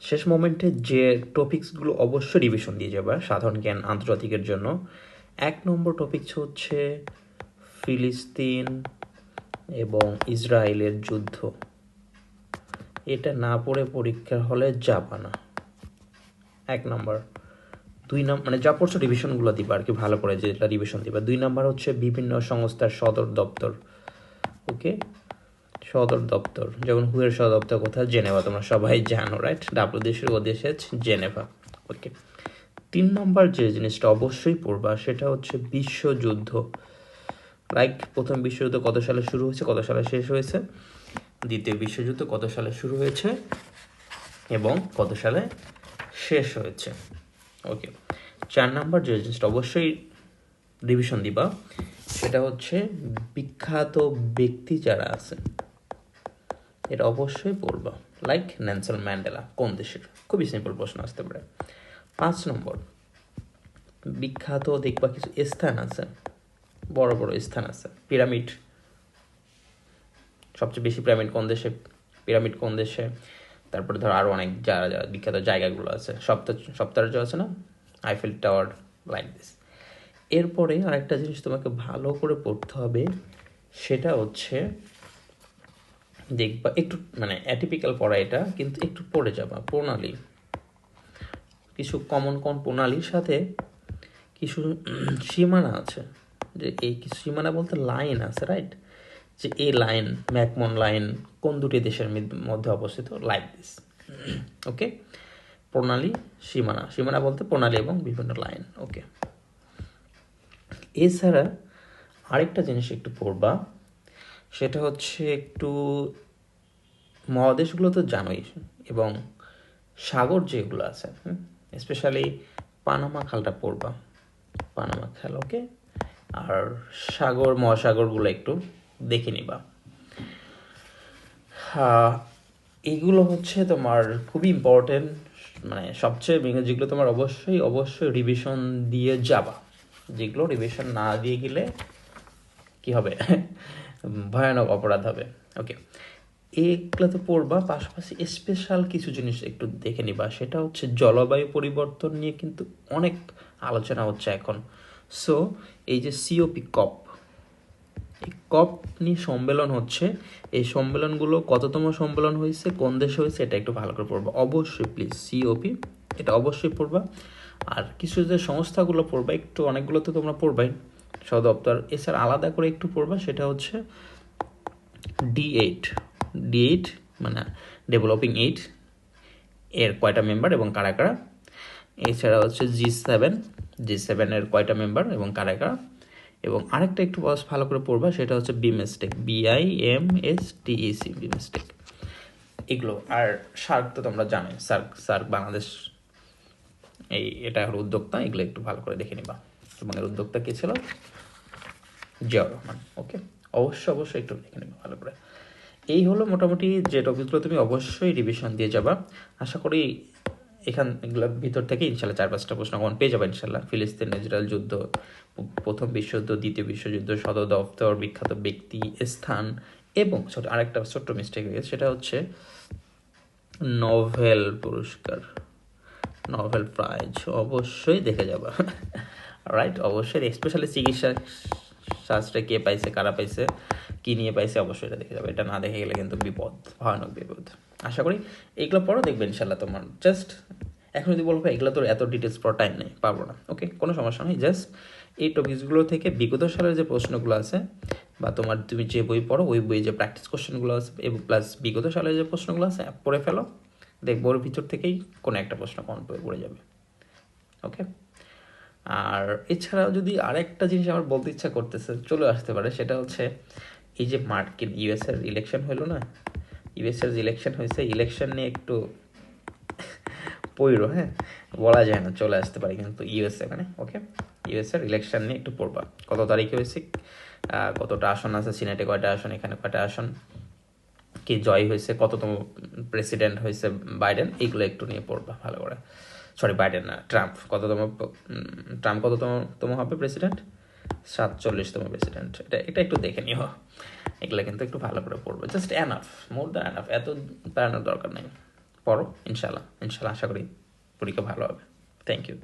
শেষ মোমেন্টে যে টপিকসগুলো অবশ্যই রিভিশন দিয়ে যাবে সাধারণ জ্ঞান আন্তর্জাতিকের জন্য। 1 নম্বর টপিক হচ্ছে ফিলিস্তিন এবং ইসরায়েলের যুদ্ধ। এটা না পড়ে পরীক্ষার হলে যাবা না। 1 নম্বর। 2 নম্বর মানে যা পড়ছো রিভিশনগুলো দিবা আর কি, ভালো করে যেটা রিভিশন দিবা। 2 নম্বর হচ্ছে বিভিন্ন সংস্থার সদর দপ্তর। ওকে, সদর দপ্তর যেমন হুয়ের সদর দপ্তর কোথায়? জেনেভা, তোমরা সবাই জানো, রাইট? দেশের ও দেশ জেনেভা। ওকে। 3 নম্বর যে জিনিসটা অবশ্যই পড়বা সেটা হচ্ছে বিশ্বযুদ্ধ। লাইক প্রথম বিশ্বযুদ্ধ কত সালে শুরু হয়েছে, কত সালে শেষ হয়েছে, দ্বিতীয় বিশ্বযুদ্ধ কত সালে শুরু হয়েছে এবং কত সালে শেষ হয়েছে। ওকে। 4 নম্বর যে জিনিসটা অবশ্যই রিভিশন দিবা সেটা হচ্ছে বিখ্যাত ব্যক্তি যারা আছে, এটা অবশ্যই পড়বা। লাইক নেলসন ম্যান্ডেলা কোন দেশের? খুবই সিম্পল প্রশ্ন আসতে পারে। 5 নম্বর বিখ্যাত দেখবা কিছু স্থান আছে, বড় বড় স্থান আছে। পিরামিড, সবচেয়ে বেশি পিরামিড কোন দেশে? পিরামিড কোন দেশে? তারপরে ধর আরও অনেক যারা যারা বিখ্যাত জায়গাগুলো আছে, সপ্তাহ আছে না, আইফেল টাওয়ার, লাইক দিস। এরপরে আরেকটা জিনিস তোমাকে ভালো করে পড়তে হবে, সেটা হচ্ছে দেখবা একটু মানে অ্যাটিপিক্যাল পড়া এটা, কিন্তু একটু পড়ে যাবা প্রণালী, কিছু কমন প্রণালীর সাথে কিছু সীমানা আছে। যে এই কিছু সীমানা বলতে লাইন আছে, রাইট? যে এই লাইন, ম্যাকমন লাইন কোন দুটি দেশের মধ্যে অবস্থিত, লাইক দিস। ওকে, প্রণালী, সীমানা, সীমানা বলতে প্রণালী এবং বিভিন্ন লাইন। ওকে। এছাড়া আরেকটা জিনিস একটু পড়বা, সেটা হচ্ছে একটু মহাদেশগুলো তো জানোই, এবং সাগর যেগুলো আছে, স্পেশালি পানামা খালটা পড়বা, পানামা খাল। ওকে। আর সাগর, মহাসাগরগুলো একটু দেখে নিবা। এইগুলো হচ্ছে তোমার খুবই ইম্পর্টেন্ট, মানে সবচেয়ে যেগুলো তোমার অবশ্যই অবশ্যই রিভিশন দিয়ে যাবা। যেগুলো রিভিশন না দিয়ে গেলে কি হবে? ভয়ানক অপরাধ হবে। ওকে, এগুলো তো পড়বা, পাশাপাশি স্পেশাল কিছু জিনিস একটু দেখে নিবা। সেটা হচ্ছে জলবায়ু পরিবর্তন নিয়ে কিন্তু অনেক আলোচনা হচ্ছে এখন। সো এই যে সিওপি কপ, এই কপ নিয়ে সম্মেলন হচ্ছে, এই সম্মেলনগুলো কততম সম্মেলন হয়েছে, কোন দেশে হয়েছে, এটা একটু ভালো করে পড়বা অবশ্যই, প্লিজ। সিওপি এটা অবশ্যই পড়বা। আর কিছু যে সংস্থাগুলো পড়বা একটু, অনেকগুলো তো তোমরা পড়বাই, সদর দপ্তর। এছাড়া আলাদা করে একটু পড়বা, সেটা হচ্ছে D8 মানে ডেভেলপিং 8 এর কয়টা মেম্বার এবং কারা কারা। এছাড়া হচ্ছে G7 এর কয়টা মেম্বার এবং কারা কারা। এবং আরেকটা একটু ভালো করে পড়বা, সেটা হচ্ছে বিমস্টেক, BIMSTEC, বিমস্টেক। এগুলো আর সার্ক তো তোমরা জানোই, সার্ক বাংলাদেশ এটা হলো উদ্যোক্তা, এগুলো একটু ভালো করে দেখে নিবা। তোমাদের উদ্যোক্তা কে ছিল? জিয়াউর রহমান। ওকে, অবশ্যই একটু দেখে নিবা ভালো করে। এই হলো মোটামুটি যে টপিকগুলো তুমি অবশ্যই রিভিশন দিয়ে যাবা। আশা করি এগুলোর ভিতর থেকে ইনশাল্লাহ 4-5টা প্রশ্ন কমন পেয়ে যাবে ইনশাল্লাহ। ফিলিস্তিন ইসরায়েল যুদ্ধ, প্রথম বিশ্বযুদ্ধ, দ্বিতীয় বিশ্বযুদ্ধ, সদর দপ্তর, বিখ্যাত ব্যক্তি, স্থান, এবং আরেকটা ছোট্ট মিস্টেক হয়ে গেছে, সেটা হচ্ছে নোবেল পুরস্কার, নোবেল প্রাইজ অবশ্যই দেখে যাবা। রাইট, অবশ্যই, স্পেশালি চিকিৎসা শাস্ত্রে কে পাইছে, কারা পাইছে, কী নিয়ে পাইছে, অবশ্যই এটা দেখে যাবে। এটা না দেখে গেলে কিন্তু বিপদ, ভয়ানক বিপদ। আশা করি এইগুলো পড়ো, দেখবে ইনশাল্লাহ তোমার জাস্ট এখন যদি বলবো এগুলো তোর এত ডিটেলস পড়ার টাইম নেই, পারবো না। ওকে, কোনো সমস্যা নেই, জাস্ট এই টপিকসগুলো থেকে বিগত সালের যে প্রশ্নগুলো আছে, বা তুমি যে বই পড়ো ওই বইয়ে যে প্র্যাকটিস কোশ্চেনগুলো আছে এবং প্লাস বিগত সালের যে প্রশ্নগুলো আছে পড়ে ফেলো, দেখবো ওর ভিতর থেকেই কোনো একটা প্রশ্ন কমন পড়ে যাবে। ওকে। আর এছাড়াও যদি আরেকটা জিনিস আমার বলতে ইচ্ছা করতেছে, চলে আসতে পারে, সেটা হচ্ছে এই যে মার্কিন ইউএসের ইলেকশন হলো না, ইউএসের ইলেকশন হয়েছে, ইলেকশন নিয়ে একটু পড়ো, হ্যাঁ, বলা যায় না, চলে আসতে পারে কিন্তু ইউএস এখানে। ওকে, ইউএসের ইলেকশন নিয়ে একটু পড়বা, কত তারিখে হয়েছে, কতটা আসন আছে, সিনেটে কয়টা আসন, এখানে কয়টা আসন, কে জয় হয়েছে, কততম প্রেসিডেন্ট হয়েছে বাইডেন, এইগুলো একটু নিয়ে পড়বা ভালো করে। সরি, বাইডেন না, ট্রাম্প কততম হবে প্রেসিডেন্ট? 47তম প্রেসিডেন্ট। এটা একটু দেখে নিও, এগুলো কিন্তু একটু ভালো করে পড়বো, just enough, more than enough, এত বাড়ানোর দরকার নেই, পড়ো, ইনশাল্লাহ আশা করি পরীক্ষা ভালো হবে। Thank you.